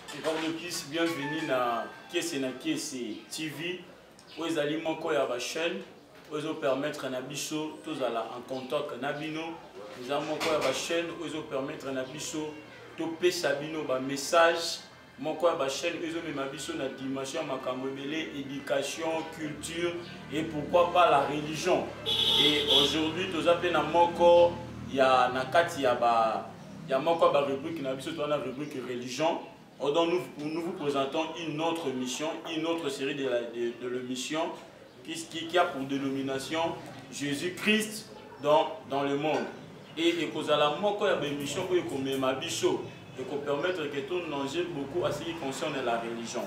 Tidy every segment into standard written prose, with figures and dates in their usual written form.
Kiss, bienvenue na Kiesi TV. Vous allez moko ya ba chaîne, vous permettre na biso tous à la en contact na bino. Nous avons moko ya ba chaîne, vous permettre na biso to pesa bino ba message. Moko ya ba chaîne, vous me biso na dimension makambo belé, éducation, culture et pourquoi pas la religion. Et aujourd'hui, tous appelés na moko ya na kati ya ba moko ba rubrique na biso to na rubrique religion. Donc nous vous présentons une autre mission, une autre série de l'émission qui a pour dénomination Jésus-Christ dans le monde. Et que la moko ya émission que et qu'on permettre que tout nous engage beaucoup à ce qui concerne la religion.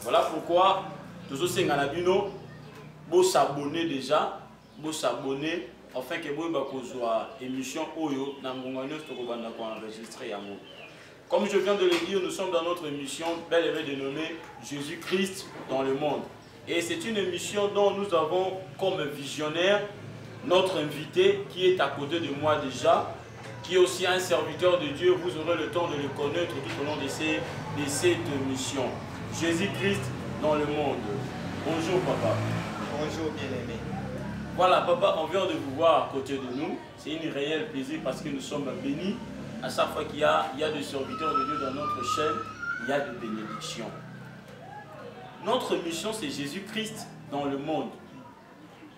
Voilà pourquoi tous ceux qui vous s'abonner déjà, vous s'abonner afin que vous ayez une émission oyo na mongano to enregistrer yango. Comme je viens de le dire, nous sommes dans notre émission belle et dénommée Jésus-Christ dans le monde. Et c'est une émission dont nous avons comme visionnaire notre invité qui est à côté de moi déjà, qui est aussi un serviteur de Dieu. Vous aurez le temps de le connaître tout au long de cette émission. Jésus-Christ dans le monde. Bonjour papa. Bonjour bien-aimé. Voilà papa, on vient de vous voir à côté de nous. C'est une réelle plaisir parce que nous sommes bénis. À chaque fois qu'il y a des serviteurs de Dieu dans notre chaîne, il y a des bénédictions. Notre mission, c'est Jésus-Christ dans le monde.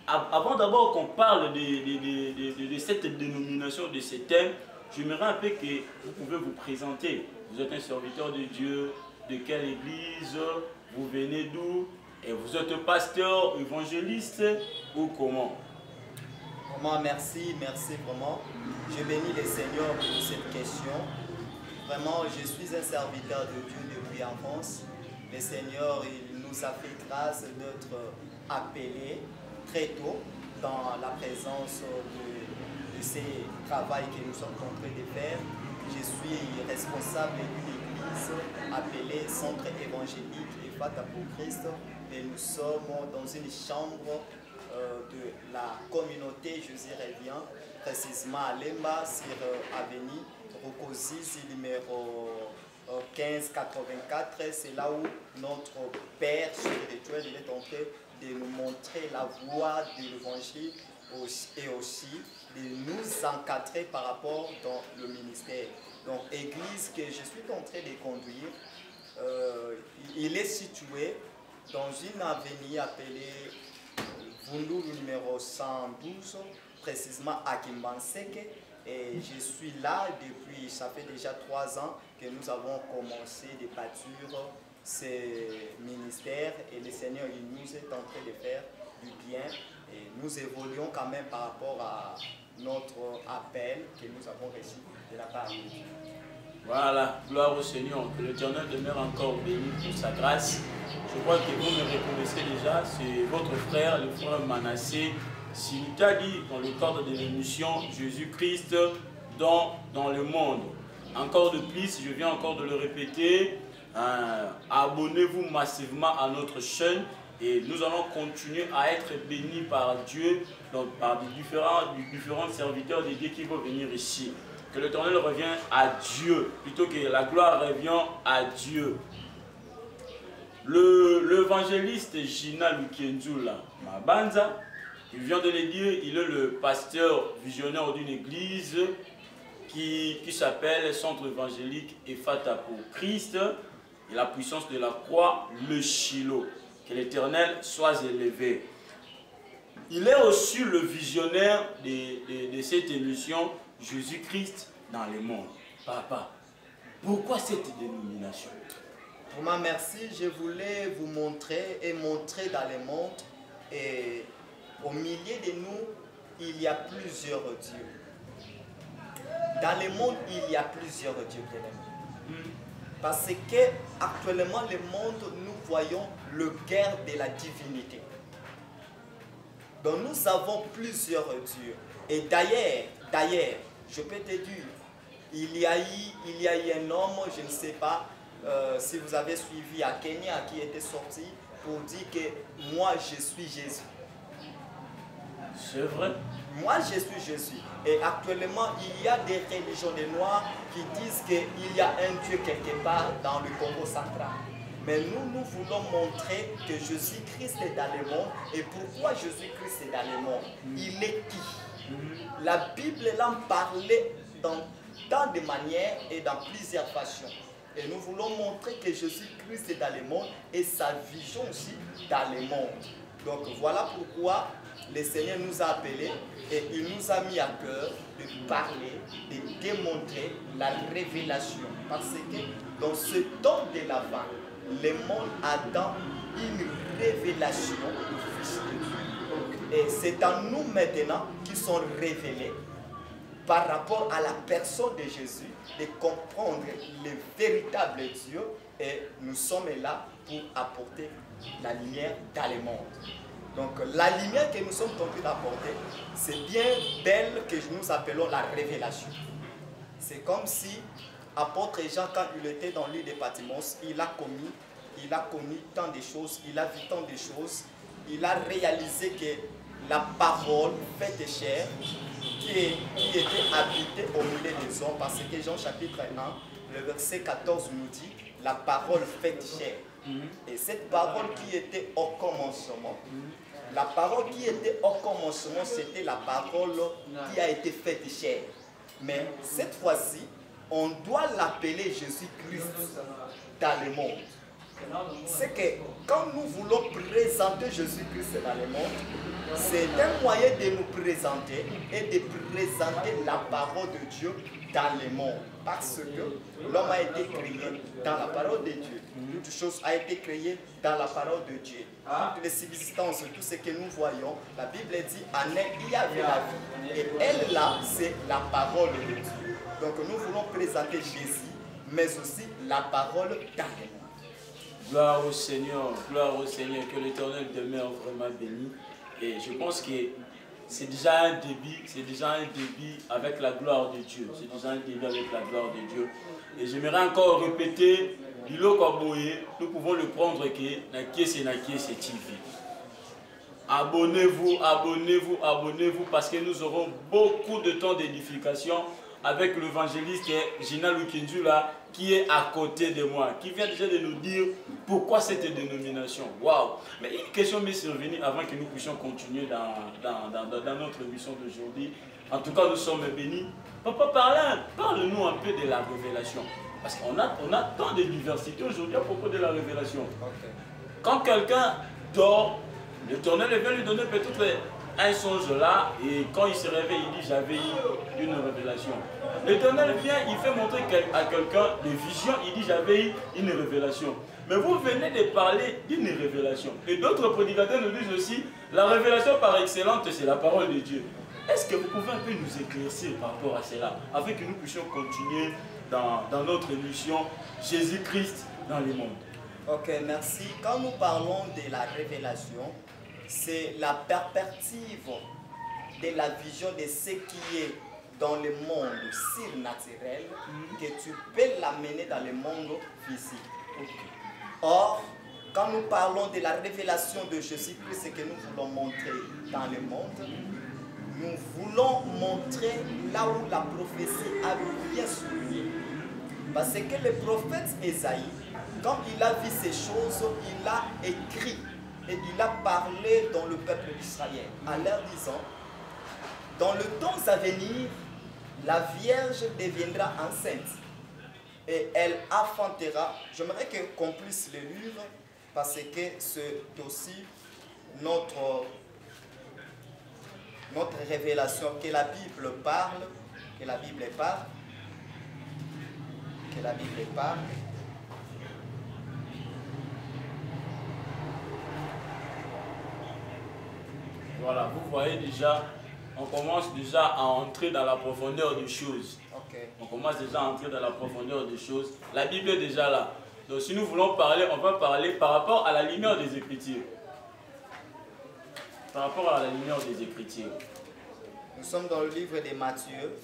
Avant d'abord qu'on parle de cette dénomination, de ces thèmes, j'aimerais un peu que vous pouvez vous présenter. Vous êtes un serviteur de Dieu, de quelle église, vous venez d'où, et vous êtes pasteur, évangéliste ou comment? Vraiment, merci vraiment. Je bénis le Seigneur pour cette question. Vraiment, je suis un serviteur de Dieu depuis l'enfance. Le Seigneur, il nous a fait grâce d'être appelés très tôt dans la présence de ces travaux que nous sommes en train de faire. Je suis responsable d'une église appelée Centre évangélique Ephata pour Christ et nous sommes dans une chambre de la communauté Jésus revient, précisément à Lemba sur avenue Rokozizi numéro 1584. C'est là où notre Père spirituel il est en train de nous montrer la voie de l'évangile et aussi de nous encadrer par rapport dans le ministère. Donc l'église que je suis en train de conduire, il est situé dans une avenue appelée Vundulu numéro 112, précisément à Kimbanseke. Et je suis là depuis, ça fait déjà 3 ans que nous avons commencé de bâtir ces ministères et le Seigneur il nous est en train de faire du bien et nous évoluons quand même par rapport à notre appel que nous avons reçu de la part de Dieu. Voilà, gloire au Seigneur, que l'Éternel demeure encore béni pour sa grâce. Je crois que vous me reconnaissez déjà, c'est votre frère, le frère Manassé Silitadi, dans le cadre de l'émission Jésus-Christ dans le monde. Encore de plus, je viens encore de le répéter, abonnez-vous massivement à notre chaîne et nous allons continuer à être bénis par Dieu, donc par des différents serviteurs de Dieu qui vont venir ici. Que l'Éternel revient à Dieu, plutôt que la gloire revient à Dieu. L'évangéliste Gina Lukienzula Mabanza, il vient de le dire, il est le pasteur visionnaire d'une église qui s'appelle Centre évangélique Ephata pour Christ et la puissance de la croix, le Shiloh. Que l'Éternel soit élevé. Il est aussi le visionnaire de cette émission Jésus-Christ dans le monde. Papa, pourquoi cette dénomination? Vraiment merci, je voulais vous montrer et montrer dans le monde et au milieu de nous, il y a plusieurs dieux. Dans le monde, il y a plusieurs dieux. Parce que actuellement, le monde, nous voyons le guerre de la divinité. Donc nous avons plusieurs dieux. Et d'ailleurs, je peux te dire, il y a eu un homme, je ne sais pas si vous avez suivi à Kenya, qui était sorti pour dire que moi je suis Jésus. C'est vrai. Moi, je suis. Et actuellement, il y a des religions des Noirs qui disent qu'il y a un Dieu quelque part dans le Congo central. Mais nous voulons montrer que Jésus-Christ est dans le monde. Et pourquoi Jésus-Christ est dans le monde? Il est qui? La Bible en parlait dans tant de manières et dans plusieurs façons. Et nous voulons montrer que Jésus-Christ est dans le monde et sa vision aussi dans le monde. Donc voilà pourquoi le Seigneur nous a appelés et il nous a mis à cœur de parler, de démontrer la révélation. Parce que dans ce temps de l'Avent, le monde attend une révélation du Fils de Dieu. Et c'est en nous maintenant qui sont révélés par rapport à la personne de Jésus, de comprendre le véritable Dieu. Et nous sommes là pour apporter la lumière dans le monde. Donc la lumière que nous sommes tentés d'apporter, c'est bien belle que nous appelons la révélation. C'est comme si apôtre Jean, quand il était dans l'île de Patmos, il a connu tant de choses, il a vu tant de choses, il a réalisé que la parole faite chair qui était habitée au milieu des hommes, parce que Jean chapitre 1, le verset 14 nous dit, la parole faite chair. Et cette parole qui était au commencement, la parole qui était au commencement, c'était la parole qui a été faite chair. Mais cette fois-ci, on doit l'appeler Jésus-Christ dans le monde. C'est que quand nous voulons présenter Jésus-Christ dans le monde, c'est un moyen de nous présenter et de présenter la parole de Dieu dans le monde. Parce que l'homme a été créé dans la parole de Dieu. Toute chose a été créée dans la parole de Dieu. Toutes les subsistances, tout ce que nous voyons, la Bible dit, en elle, il y avait la vie. Et elle là, c'est la parole de Dieu. Donc nous voulons présenter Jésus, mais aussi la parole dans le monde. Gloire au Seigneur, que l'Éternel demeure vraiment béni. Et je pense que c'est déjà un débit avec la gloire de Dieu. C'est déjà un débit avec la gloire de Dieu. Et j'aimerais encore répéter, nous pouvons le prendre que Nakiese TV. Abonnez-vous, parce que nous aurons beaucoup de temps d'édification avec l'évangéliste Gina Lukindu là, qui est à côté de moi, qui vient déjà de nous dire pourquoi cette dénomination. Waouh! Mais une question m'est survenue avant que nous puissions continuer dans notre mission d'aujourd'hui. En tout cas, nous sommes bénis. Papa, parle-nous un peu de la révélation. Parce qu'on a tant de diversité aujourd'hui à propos de la révélation. Okay. Quand quelqu'un dort, l'Éternel vient lui donner peut-être un songe là, et quand il se réveille, il dit j'avais eu une révélation. L'Éternel vient, il fait montrer à quelqu'un des visions, il dit j'avais eu une révélation. Mais vous venez de parler d'une révélation. Et d'autres prédicateurs nous disent aussi, la révélation par excellence, c'est la parole de Dieu. Est-ce que vous pouvez un peu nous éclaircir par rapport à cela, afin que nous puissions continuer dans notre mission Jésus-Christ dans le monde? Ok, merci. Quand nous parlons de la révélation, c'est la perspective de la vision de ce qui est dans le monde surnaturel que tu peux l'amener dans le monde physique. Okay. Or, quand nous parlons de la révélation de Jésus-Christ, ce que nous voulons montrer dans le monde, nous voulons montrer là où la prophétie a bien souligné. Parce que le prophète Ésaïe, quand il a vu ces choses, il a écrit et il a parlé dans le peuple d'Israël en leur disant, dans le temps à venir, la Vierge deviendra enceinte et elle enfantera. J'aimerais qu'on puisse le lire parce que c'est aussi notre révélation, que la Bible parle, que la Bible parle. Voilà, vous voyez déjà, on commence déjà à entrer dans la profondeur des choses. Okay. On commence déjà à entrer dans la profondeur des choses. La Bible est déjà là. Donc si nous voulons parler, on va parler par rapport à la lumière des Écritures. Par rapport à la lumière des Écritures. Nous sommes dans le livre de Matthieu.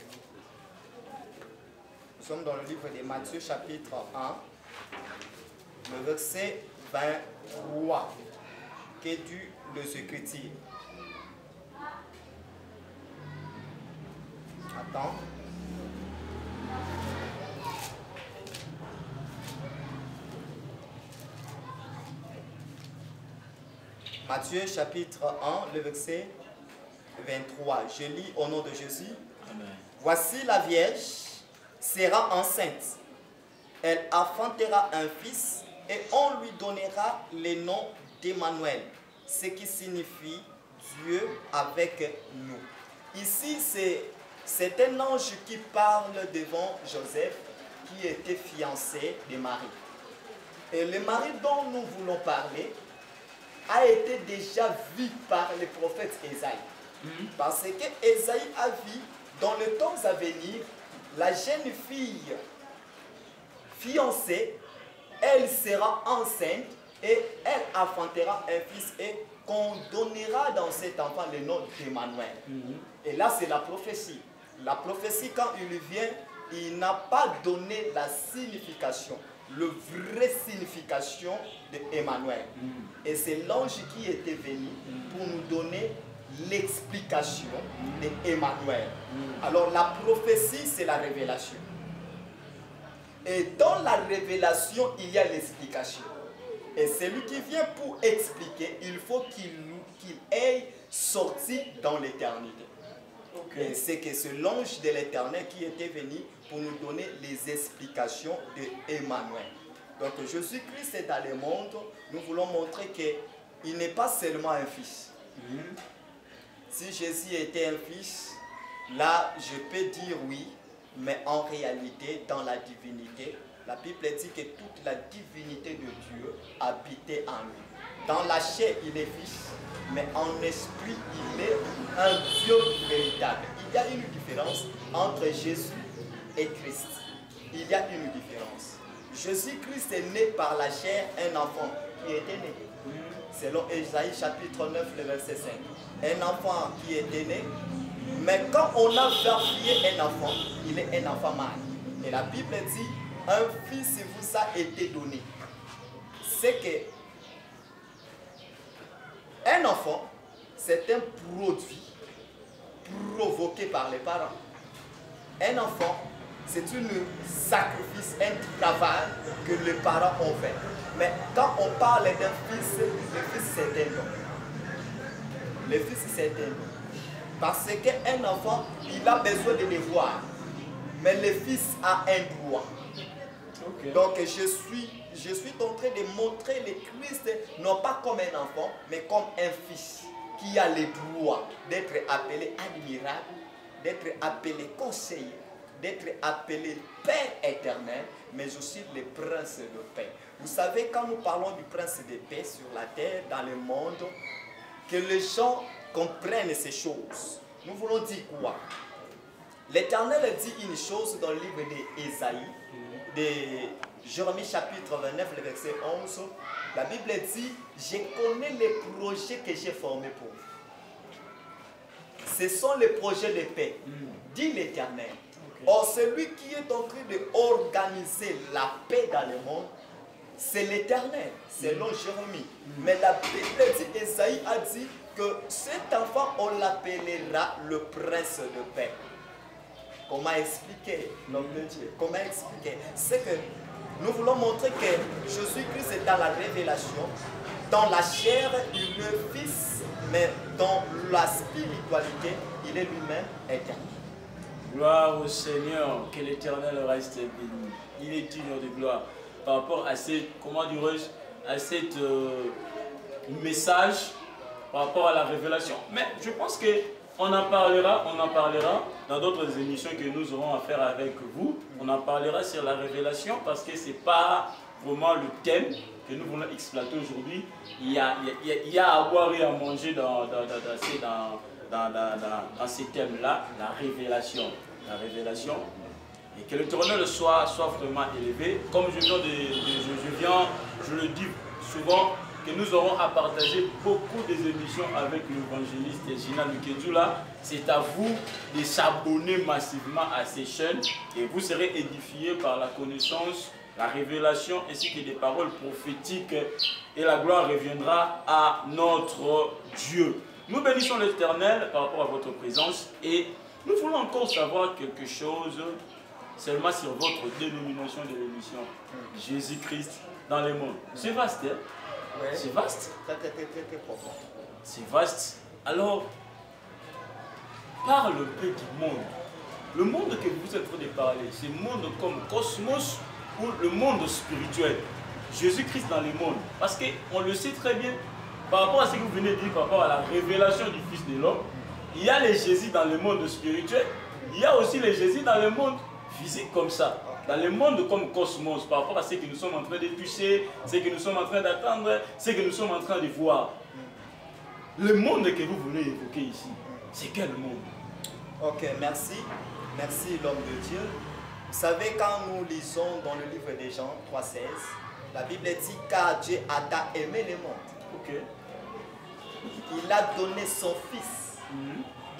Nous sommes dans le livre de Matthieu chapitre 1, le verset 23, qui est du les Écritures. temps. Matthieu chapitre 1, le verset 23. Je lis au nom de Jésus. Amen. Voici la Vierge sera enceinte. Elle enfantera un fils et on lui donnera le nom d'Emmanuel, ce qui signifie Dieu avec nous. Ici, c'est un ange qui parle devant Joseph qui était fiancé de Marie. Et le mari dont nous voulons parler a été déjà vu par le prophète Ésaïe. Parce que Ésaïe a vu dans le temps à venir la jeune fille fiancée, elle sera enceinte et elle enfantera un fils et qu'on donnera dans cet enfant le nom d'Emmanuel. Et là, c'est la prophétie. La prophétie, quand il vient, il n'a pas donné la signification, la vraie signification d'Emmanuel. Et c'est l'ange qui était venu pour nous donner l'explication d'Emmanuel. Alors, la prophétie, c'est la révélation. Et dans la révélation, il y a l'explication. Et celui qui vient pour expliquer, il faut qu'il ait sorti dans l'éternité. Et c'est que c'est l'ange de l'Éternel qui était venu pour nous donner les explications d'Emmanuel. Donc Jésus-Christ est dans le monde, nous voulons montrer qu'il n'est pas seulement un fils. Si Jésus était un fils, là je peux dire oui, mais en réalité, dans la divinité, la Bible dit que toute la divinité de Dieu habitait en lui. Dans la chair, il est fils, mais en esprit, il est un Dieu véritable. Il y a une différence entre Jésus et Christ. Il y a une différence. Jésus-Christ est né par la chair, un enfant qui était né. Selon Ésaïe chapitre 9, le verset 5. Un enfant qui était né, mais quand on a vérifié un enfant, il est un enfant mâle. Et la Bible dit, un fils vous a été donné. C'est que un enfant, c'est un produit provoqué par les parents. Un enfant, c'est un sacrifice, un travail que les parents ont fait. Mais quand on parle d'un fils, le fils c'est un don. Le fils c'est un don. Parce qu'un enfant, il a besoin de devoirs. Mais le fils a un droit. Donc je suis en train de montrer le Christ non pas comme un enfant, mais comme un fils qui a le droit d'être appelé admirable, d'être appelé conseiller, d'être appelé Père éternel, mais aussi le prince de paix. Vous savez, quand nous parlons du prince de paix sur la terre, dans le monde, que les gens comprennent ces choses. Nous voulons dire quoi? L'Éternel dit une chose dans le livre d'Ésaïe, de Jérémie chapitre 29, le verset 11. La Bible dit, je connais les projets que j'ai formés pour vous. Ce sont les projets de paix, dit l'Éternel. Or, celui qui est en train d'organiser la paix dans le monde, c'est l'Éternel, selon Jérémie. Mais la Bible dit, Ésaïe a dit que cet enfant, on l'appellera le prince de paix. Comment expliquer l'homme de Dieu? Comment expliquer? C'est que nous voulons montrer que Jésus-Christ est dans la révélation, dans la chair, il est fils, mais dans la spiritualité, il est lui-même éternel. Gloire au Seigneur, que l'Éternel reste béni. Il est digne de gloire. Par rapport à cette, comment dirais-je, à cette message, par rapport à la révélation. Mais je pense que on en parlera dans d'autres émissions que nous aurons à faire avec vous. On en parlera sur la révélation parce que ce n'est pas vraiment le thème que nous voulons exploiter aujourd'hui. Il y a à boire et à manger dans ces thèmes-là, la révélation. La révélation. Et que l'Éternel soit vraiment élevé. Comme je le dis souvent, que nous aurons à partager beaucoup des émissions avec l'évangéliste Gina Lukedula. C'est à vous de s'abonner massivement à ces chaînes et vous serez édifiés par la connaissance, la révélation ainsi que des paroles prophétiques et la gloire reviendra à notre Dieu. Nous bénissons l'Éternel par rapport à votre présence et Nous voulons encore savoir quelque chose seulement sur votre dénomination de l'émission. Jésus-Christ dans le monde. C'est vaste, hein? Ouais. C'est vaste. Très profond. C'est vaste. Alors, parle un peu du monde. Le monde que vous êtes en train de parler, c'est le monde comme cosmos ou le monde spirituel. Jésus-Christ dans le monde. Parce qu'on le sait très bien, par rapport à ce que vous venez de dire, par rapport à la révélation du Fils de l'homme, il y a les Jésus dans le monde spirituel, il y a aussi les Jésus dans le monde physique comme ça. Dans le monde comme cosmos, par rapport à ce que nous sommes en train de toucher, ce que nous sommes en train d'attendre, ce que nous sommes en train de voir. Le monde que vous venez évoquer ici, c'est quel monde? Ok, merci. Merci l'homme de Dieu. Vous savez, quand nous lisons dans le livre des Jean 3,16, la Bible dit car Dieu a tant aimé le monde. Ok. Il a donné son Fils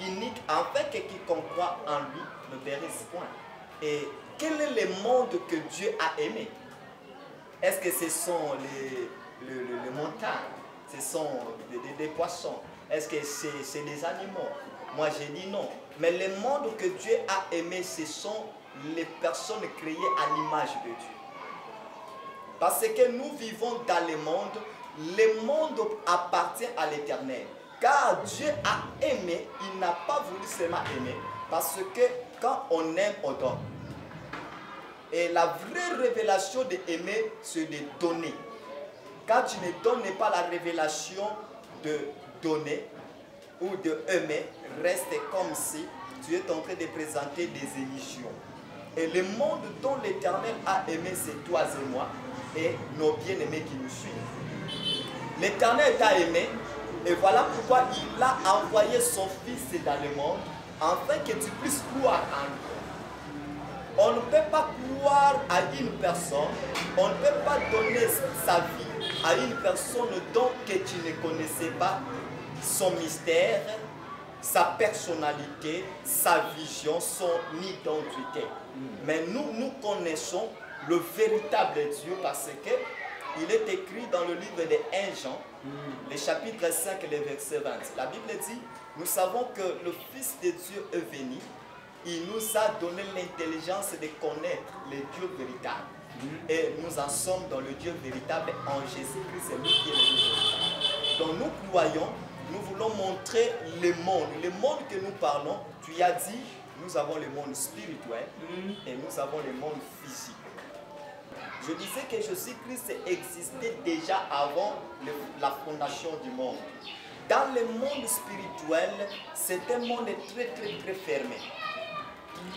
unique afin que quiconque croit en lui ne périsse point. Et quel est le monde que Dieu a aimé? Est-ce que ce sont les montagnes? Ce sont des poissons? Est-ce que c'est des animaux? Moi j'ai dit non. Mais le monde que Dieu a aimé, ce sont les personnes créées à l'image de Dieu. Parce que nous vivons dans le monde appartient à l'Éternel. Car Dieu a aimé, il n'a pas voulu seulement aimer. Parce que quand on aime, on donne. Et la vraie révélation d'aimer, c'est de donner. Quand tu ne donnes pas la révélation de donner ou de aimer, reste comme si tu es en train de présenter des illusions. Et le monde dont l'Éternel a aimé, c'est toi et moi et nos bien-aimés qui nous suivent. L'Éternel t'a aimé et voilà pourquoi il a envoyé son Fils dans le monde afin que tu puisses croire en lui. On ne peut pas croire à une personne, on ne peut pas donner sa vie à une personne dont que tu ne connaissais pas son mystère, sa personnalité, sa vision, son identité. Mais nous connaissons le véritable Dieu parce qu'il est écrit dans le livre de 1 Jean, le chapitre 5, le verset 20. La Bible dit, nous savons que le Fils de Dieu est venu, il nous a donné l'intelligence de connaître le Dieu véritable. Et nous en sommes dans le Dieu véritable en Jésus-Christ, c'est lui qui est le Dieu véritable. Donc nous croyons, nous voulons montrer le monde. Le monde que nous parlons, tu as dit, nous avons le monde spirituel et nous avons le monde physique. Je disais que Jésus-Christ existait déjà avant la fondation du monde. Dans le monde spirituel, c'est un monde très fermé.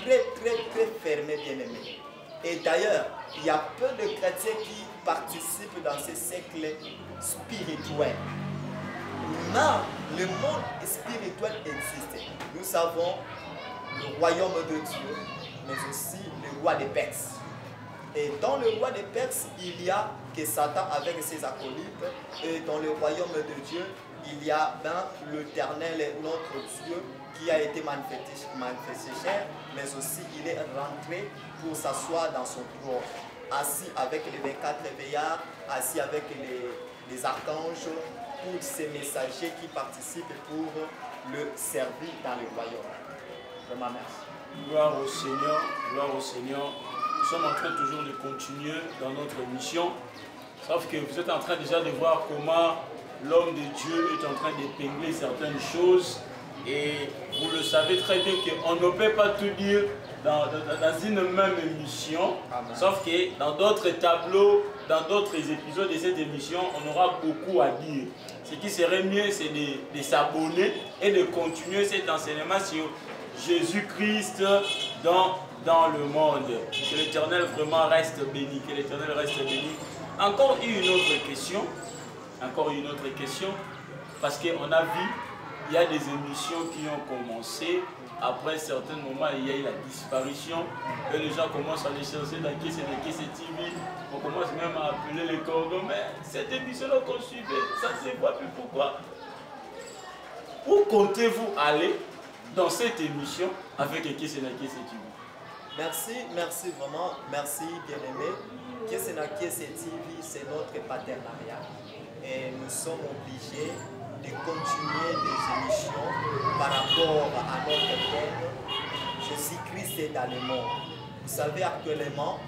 Très fermé, bien aimé. Et d'ailleurs, il y a peu de chrétiens qui participent dans ce siècle spirituel. Mais le monde spirituel existe. Nous avons le royaume de Dieu, mais aussi le roi des Perses. Et dans le roi des Perses, il y a que Satan avec ses acolytes. Et dans le royaume de Dieu, il y a l'Éternel, notre Dieu, qui a été manifesté chair, mais aussi il est rentré pour s'asseoir dans son trône, assis avec les 24 veillards, assis avec les archanges, tous ces messagers qui participent pour le servir dans le royaume. Vraiment merci. Gloire au Seigneur, gloire au Seigneur. Nous sommes en train toujours de continuer dans notre mission, sauf que vous êtes en train déjà de voir comment l'homme de Dieu est en train d'épingler certaines choses. Et vous le savez très bien qu'on ne peut pas tout dire dans une même émission. Amen. Sauf que dans d'autres tableaux, dans d'autres épisodes de cette émission, on aura beaucoup à dire. Ce qui serait mieux, c'est de s'abonner et de continuer cet enseignement sur Jésus-Christ dans le monde. Que l'Éternel vraiment reste béni. Que l'Éternel reste béni. Encore une autre question. Encore une autre question. Parce qu'on a vu, il y a des émissions qui ont commencé. Après certains moments, il y a eu la disparition. Et les gens commencent à les chercher dans qui c'est TV. On commence même à appeler les cordons. Mais cette émission-là qu'on suivait, ça ne se voit plus. Pourquoi? Où comptez-vous aller dans cette émission avec qui c'est TV? Merci vraiment. Merci bien-aimé. TV, c'est notre partenariat. Et nous sommes obligés de continuer des émissions par rapport à notre thème Jésus-Christ est dans le monde. Vous savez, actuellement,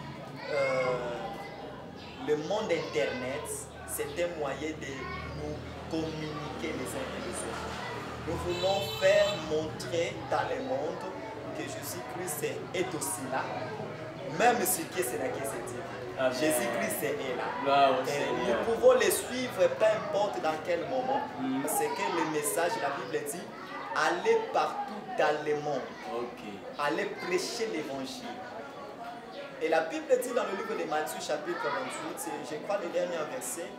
le monde Internet, c'est un moyen de nous communiquer les uns et les autres. Nous voulons faire montrer dans le monde que Jésus-Christ est aussi là, même si c'est là qui est Jésus-Christ est là. Et nous pouvons les suivre, peu importe dans quel moment. C'est que le message, la Bible dit, allez partout dans le monde. Allez prêcher l'évangile. Et la Bible dit dans le livre de Matthieu chapitre 28, je crois le dernier verset,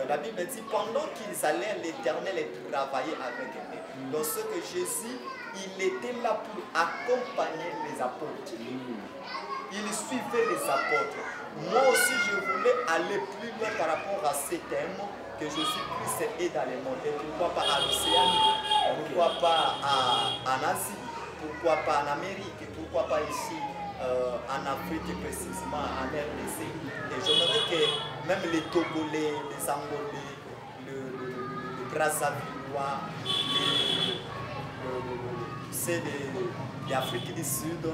la Bible dit, pendant qu'ils allaient, l'Éternel travaillait avec eux. Donc ce que Jésus, il était là pour accompagner les apôtres. Il suivait les apôtres. Moi aussi, je voulais aller plus loin par rapport à ces thèmes que Jésus-Christ est dans le monde. Et pourquoi pas en Océanie, pourquoi pas en Asie, pourquoi pas en Amérique, pourquoi pas ici en Afrique, précisément en RDC. Et j'aimerais que même les Togolais, les Angolais, les Brazzavillois, l'Afrique du Sud,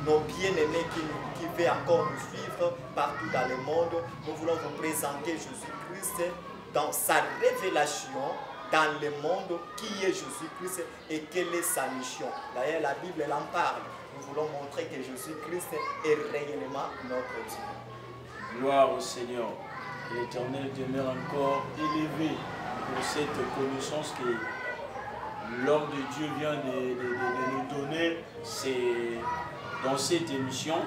nos bien-aimés qui veulent encore nous suivre partout dans le monde, nous voulons vous présenter Jésus-Christ dans sa révélation dans le monde, qui est Jésus-Christ et quelle est sa mission. D'ailleurs, la Bible elle en parle. Nous voulons montrer que Jésus-Christ est réellement notre Dieu. Gloire au Seigneur. Que l'Éternel demeure encore élevé pour cette connaissance que l'homme de Dieu vient de nous donner dans cette émission.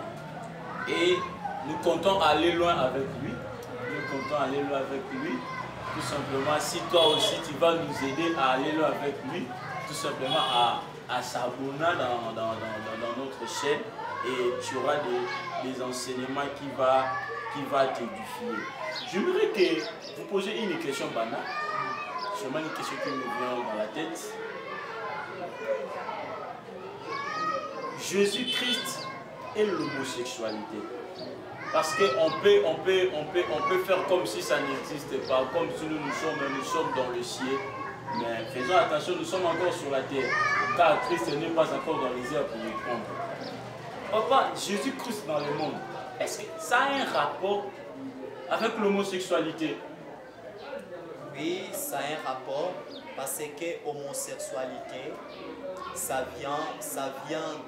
Et nous comptons aller loin avec lui. Nous comptons aller loin avec lui. Tout simplement, si toi aussi tu vas nous aider à aller loin avec lui, tout simplement à s'abonner dans notre chaîne, et tu auras des enseignements qui va t'édifier. J'aimerais que vous posiez une question banale, seulement une question qui me vient dans la tête. Jésus-Christ et l'homosexualité. Parce qu'on peut faire comme si ça n'existait pas, comme si nous sommes dans le ciel. Mais faisons attention, nous sommes encore sur la terre, car Christ n'est pas encore dans les airs pour nous prendre. Papa, Jésus-Christ dans le monde, est-ce que ça a un rapport avec l'homosexualité? Oui, ça a un rapport, parce que l'homosexualité, ça vient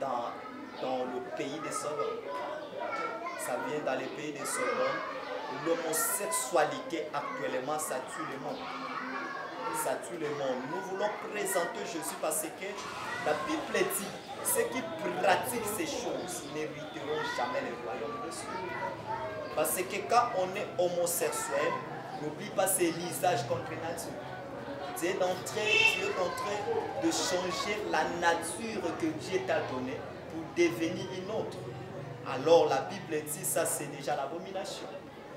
dans le pays de Sodome. Ça vient dans les pays de Sodome. L'homosexualité actuellement, ça tue le monde. Ça tue le monde. Nous voulons présenter Jésus parce que la Bible dit, ceux qui pratiquent ces choses n'hériteront jamais le royaume de Dieu. Parce que quand on est homosexuel, n'oublie pas c'est l'usage contre nature. Dieu est en train de changer la nature que Dieu t'a donnée pour devenir une autre. Alors la Bible dit ça, c'est déjà l'abomination.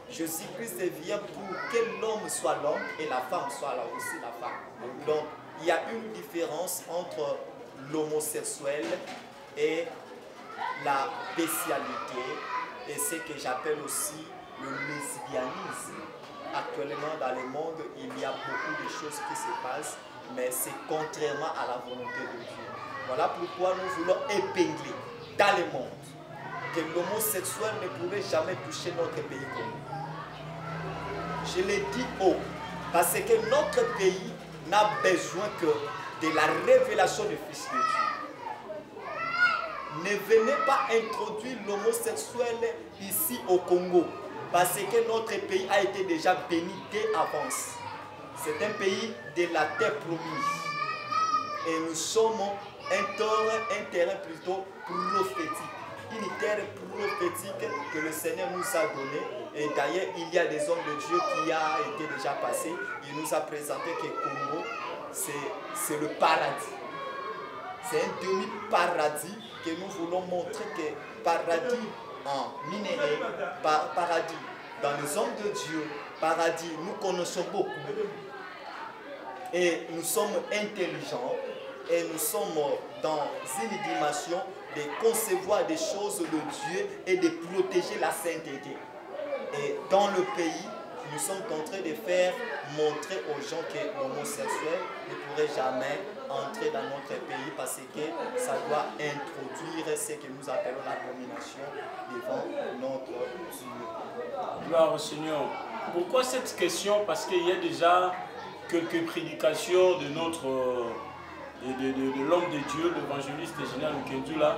Jésus-Christ vient pour que l'homme soit l'homme et la femme soit là aussi la femme. Donc il y a une différence entre l'homosexuel et la bestialité et ce que j'appelle aussi le lesbianisme. Actuellement dans le monde, il y a beaucoup de choses qui se passent, mais c'est contrairement à la volonté de Dieu. Voilà pourquoi nous voulons épingler dans le monde que l'homosexuel ne pourrait jamais toucher notre pays comme nous. Je le dis haut, parce que notre pays n'a besoin que de la révélation du Fils de Dieu. Ne venez pas introduire l'homosexuel ici au Congo, parce que notre pays a été déjà béni dès avance. C'est un pays de la terre promise. Et nous sommes un terrain plutôt prophétique. Une terre prophétique que le Seigneur nous a donnée. Et d'ailleurs, il y a des hommes de Dieu qui a été déjà passés. Il nous a présenté que Congo, c'est le paradis. C'est un demi-paradis que nous voulons montrer que paradis en minerai, paradis dans les hommes de Dieu, paradis, nous connaissons beaucoup. Et nous sommes intelligents et nous sommes dans une dimension de concevoir des choses de Dieu et de protéger la sainteté. Et dans le pays, nous sommes en train de faire montrer aux gens que l'homosexuel ne pourrait jamais entrer dans notre pays parce que ça doit introduire ce que nous appelons l'abomination devant notre Dieu. Gloire au Seigneur. Pourquoi cette question? Parce qu'il y a déjà quelques prédications de notre de l'homme de Dieu, l'évangéliste général Nkendula,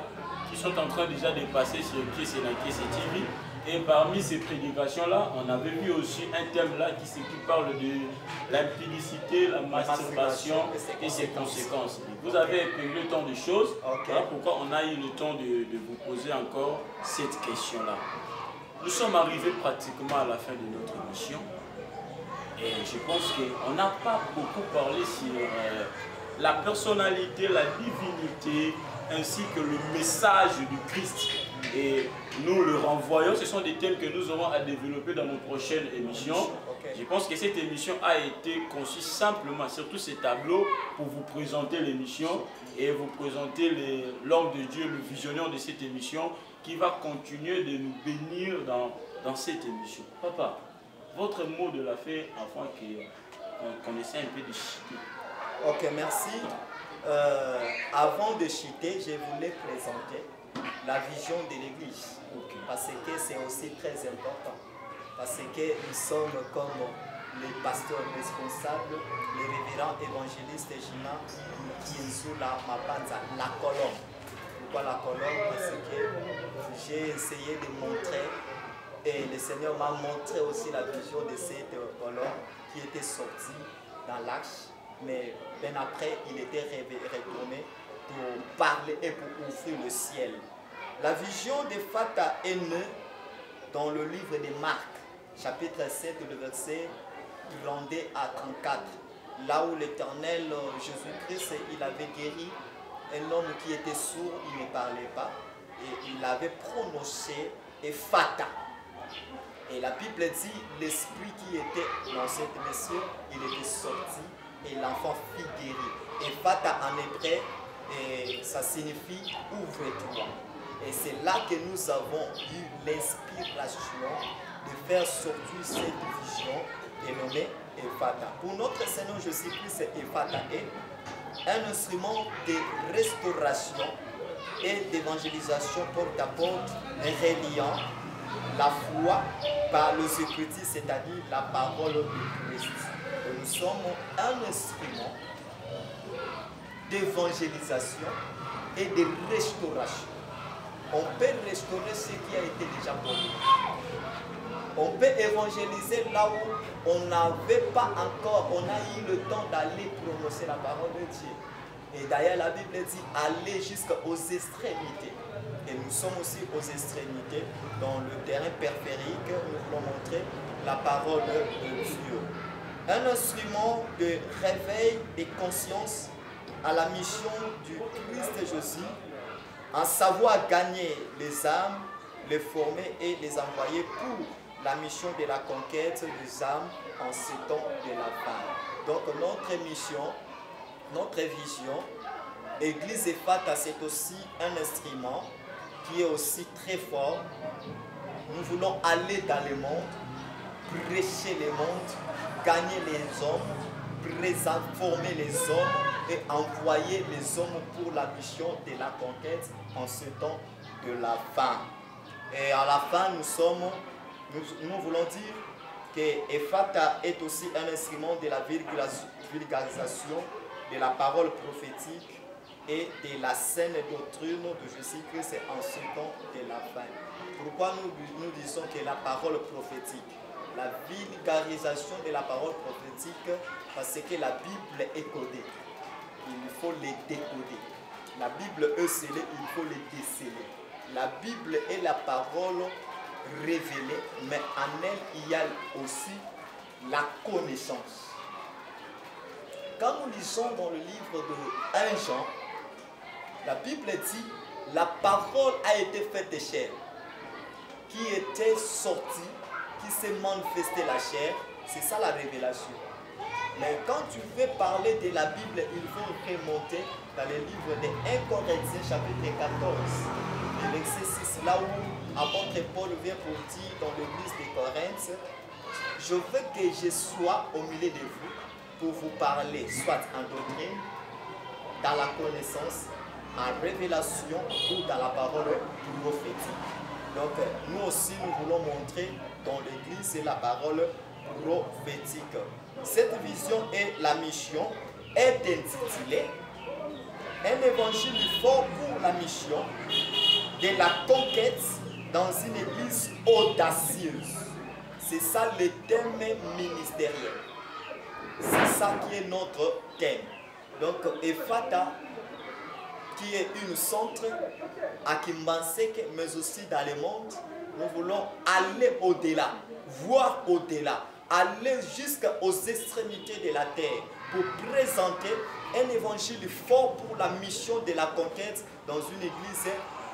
qui sont en train déjà de passer sur Kies et TV. Et parmi ces prédications-là, on avait vu aussi un thème là qui parle de l'impudicité, la masturbation et ses conséquences. Vous avez épinglé tant de choses. Voilà pourquoi on a eu le temps de vous poser encore cette question-là. Nous sommes arrivés pratiquement à la fin de notre émission. Et je pense qu'on n'a pas beaucoup parlé sur la personnalité, la divinité, ainsi que le message du Christ. Et nous le renvoyons, ce sont des thèmes que nous aurons à développer dans nos prochaines émissions. Je pense que cette émission a été conçue simplement, surtout ces tableaux, pour vous présenter l'émission et vous présenter l'homme de Dieu, le visionnaire de cette émission, qui va continuer de nous bénir dans cette émission. Papa, votre mot de la fin, afin qu'on essaie un peu de chiter. Ok, merci. Avant de chiter, je voulais présenter la vision de l'Église, parce que c'est aussi très important, parce que nous sommes comme les pasteurs responsables, les révérends évangélistes Gina Kienzula Mapanza, la colonne. Pourquoi la colonne? Parce que j'ai essayé de montrer, et le Seigneur m'a montré aussi la vision de cette colonne qui était sortie dans l'arche, mais bien après il était retourné pour parler et pour ouvrir le ciel. La vision de Fata est née dans le livre de Marc, chapitre 7, le verset 32 à 34, là où l'Éternel Jésus-Christ, il avait guéri un homme qui était sourd, il ne parlait pas, et il avait prononcé Fata. Et la Bible dit, l'esprit qui était dans cette monsieur, il était sorti et l'enfant fut guéri. Et Fata en hébreu, ça signifie ouvre-toi. Et c'est là que nous avons eu l'inspiration de faire sortir cette vision dénommée Ephata. Pour notre Seigneur Jésus-Christ, Ephata est un instrument de restauration et d'évangélisation porte à porte, reliant la foi par les Écritures, c'est-à-dire la parole de Christ. Et nous sommes un instrument d'évangélisation et de restauration. On peut restaurer ce qui a été déjà pollué. On peut évangéliser là où on n'avait pas encore, on a eu le temps d'aller prononcer la parole de Dieu. Et d'ailleurs la Bible dit aller jusqu'aux extrémités. Et nous sommes aussi aux extrémités, dans le terrain périphérique, nous voulons montrer la parole de Dieu. Un instrument de réveil des consciences à la mission du Christ Jésus, en savoir gagner les âmes, les former et les envoyer pour la mission de la conquête des âmes en ces temps de la fin. Donc notre mission, notre vision, Église Ephata, c'est aussi un instrument qui est aussi très fort. Nous voulons aller dans le monde, prêcher le monde, gagner les hommes, former les hommes et envoyer les hommes pour la mission de la conquête en ce temps de la fin. Et à la fin, nous voulons dire que Ephata est aussi un instrument de la vulgarisation de la parole prophétique et de la saine doctrine de Jésus-Christ en ce temps de la fin. Pourquoi nous disons que la parole prophétique, la vulgarisation de la parole prophétique, parce que la Bible est codée. Il faut les décoder. La Bible est scellée, il faut les déceler. La Bible est la parole révélée, mais en elle, il y a aussi la connaissance. Quand nous lisons dans le livre de 1 Jean, la Bible dit, la parole a été faite chair, qui était sortie, qui s'est manifestée la chair, c'est ça la révélation. Mais quand tu veux parler de la Bible, il faut remonter dans le livre de 1 Corinthiens chapitre 14, verset 6, là où apôtre Paul vient pour dire dans l'église de Corinthe, je veux que je sois au milieu de vous pour vous parler, soit en doctrine, dans la connaissance, en révélation ou dans la parole prophétique. Donc, nous aussi, nous voulons montrer dans l'Église la parole prophétique. Cette vision et la mission est intitulée un évangile fort pour la mission de la conquête dans une église audacieuse. C'est ça le thème ministériel. C'est ça qui est notre thème. Donc, Ephata, qui est une centre à Kimbanseke, mais aussi dans le monde, nous voulons aller au-delà, voir au-delà, aller jusqu'aux extrémités de la terre pour présenter un évangile fort pour la mission de la conquête dans une église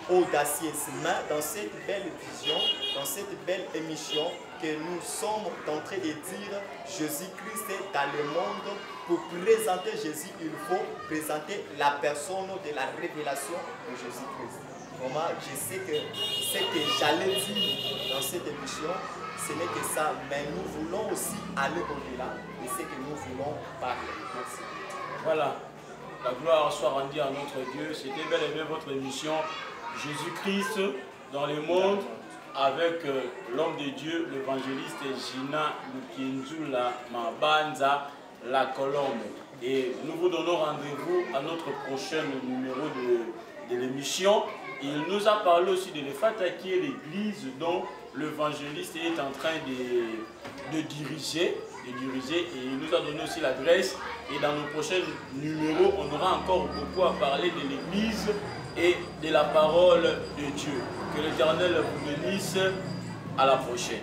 audacieuse. Mais dans cette belle vision, dans cette belle émission que nous sommes en train de dire Jésus-Christ est dans le monde. Pour présenter Jésus, il faut présenter la personne de la révélation de Jésus-Christ. Vraiment, je sais que ce que j'allais dire dans cette émission, ce n'est que ça, mais nous voulons aussi aller au-delà de ce que nous voulons parler. Merci. Voilà, la gloire soit rendue à notre Dieu. C'était bel et bien votre émission Jésus-Christ dans le monde avec l'homme de Dieu, l'évangéliste Gina Lukienzula Mabanza, la Colombe. Et nous vous donnons rendez-vous à notre prochain numéro de l'émission. Il nous a parlé aussi de l'Ephata qui est l'église dont l'évangéliste est en train de diriger. Et il nous a donné aussi l'adresse. Et dans nos prochains numéros, on aura encore beaucoup à parler de l'église et de la parole de Dieu. Que l'Éternel vous bénisse. À la prochaine.